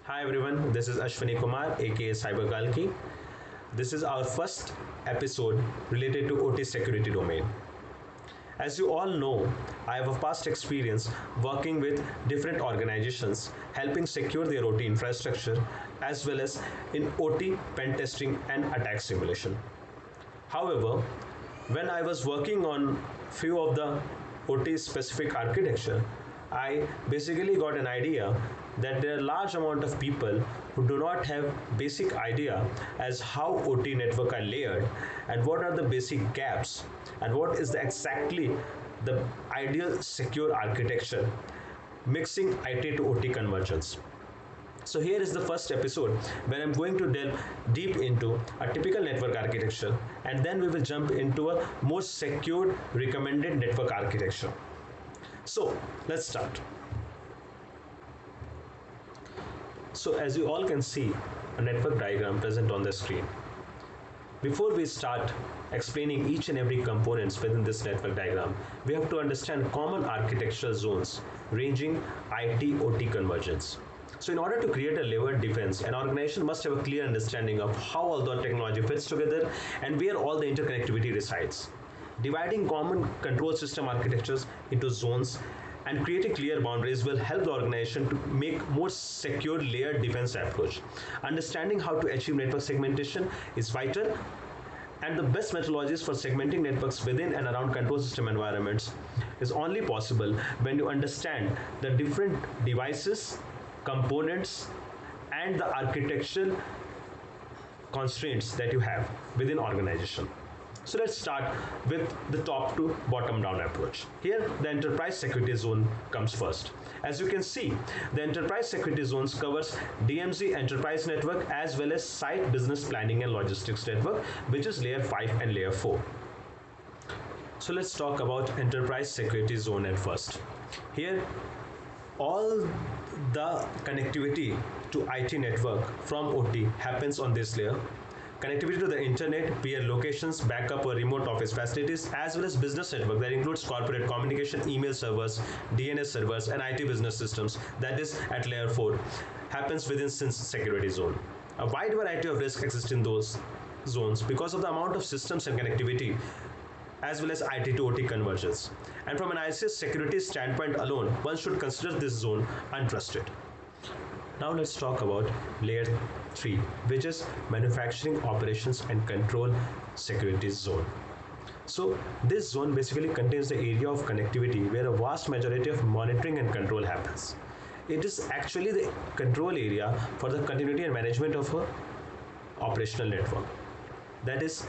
Hi everyone, this is Ashwini Kumar aka Cyber. This is our first episode related to OT security domain. As you all know, I have a past experience working with different organizations helping secure their OT infrastructure as well as in OT pen testing and attack simulation. However, when I was working on few of the OT specific architecture, I basically got an idea that there are large amount of people who do not have basic idea as how OT network are layered and what are the basic gaps and what is the exactly the ideal secure architecture mixing IT to OT convergence. So here is the first episode where I'm going to delve deep into a typical network architecture and then we will jump into a more secured recommended network architecture. So let's start. So as you all can see, a network diagram present on the screen. Before we start explaining each and every components within this network diagram, we have to understand common architectural zones ranging IT OT convergence. So in order to create a layered defense, an organization must have a clear understanding of how all the technology fits together and where all the interconnectivity resides. Dividing common control system architectures into zones and creating clear boundaries will help the organization to make more secure layered defense approach. Understanding how to achieve network segmentation is vital, and the best methodologies for segmenting networks within and around control system environments is only possible when you understand the different devices, components and the architectural constraints that you have within organization. So let's start with the top to bottom down approach. Here the enterprise security zone comes first. As you can see, the enterprise security zones covers DMZ enterprise network as well as site business planning and logistics network, which is layer 5 and layer 4. So let's talk about enterprise security zone at first. Here all the connectivity to IT network from OT happens on this layer. Connectivity to the internet via locations, backup or remote office facilities, as well as business network that includes corporate communication, email servers, DNS servers, and IT business systems, that is at layer 4, happens within SYN's security zone. A wide variety of risks exist in those zones because of the amount of systems and connectivity as well as IT to OT convergence. And from an ICS security standpoint alone, one should consider this zone untrusted. Now let's talk about layer 3, which is manufacturing operations and control security zone. So this zone basically contains the area of connectivity where a vast majority of monitoring and control happens. It is actually the control area for the continuity and management of a operational network. That is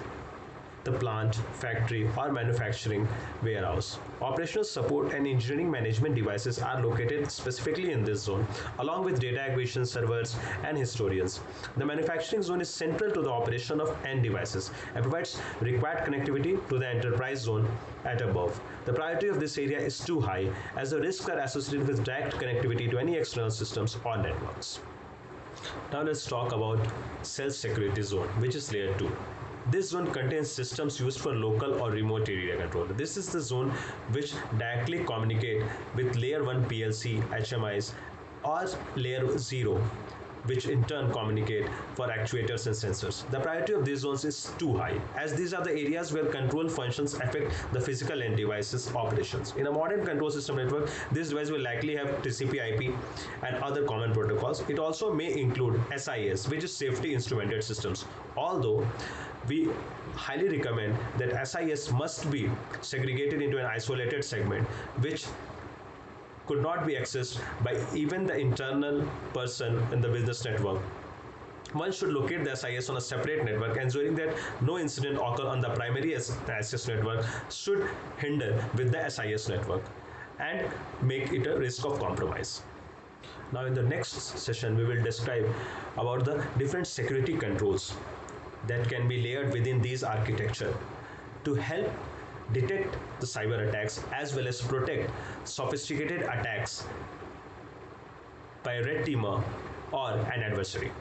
the plant, factory or manufacturing warehouse. Operational support and engineering management devices are located specifically in this zone, along with data acquisition servers and historians. The manufacturing zone is central to the operation of end devices and provides required connectivity to the enterprise zone at above. The priority of this area is too high as the risks are associated with direct connectivity to any external systems or networks. Now let's talk about cell security zone, which is layer 2. This zone contains systems used for local or remote area control. This is the zone which directly communicate with layer 1 PLC, HMIs or layer 0, which in turn communicate for actuators and sensors. The priority of these zones is too high, as these are the areas where control functions affect the physical end devices operations. In a modern control system network, this device will likely have TCP/IP and other common protocols. It also may include SIS, which is safety instrumented systems. Although we highly recommend that SIS must be segregated into an isolated segment, which could not be accessed by even the internal person in the business network. One should locate the SIS on a separate network, ensuring that no incident occur on the primary SIS network should hinder with the SIS network and make it a risk of compromise. Now in the next session, we will describe about the different security controls that can be layered within these architecture to help detect the cyber attacks as well as protect sophisticated attacks by a red teamer or an adversary.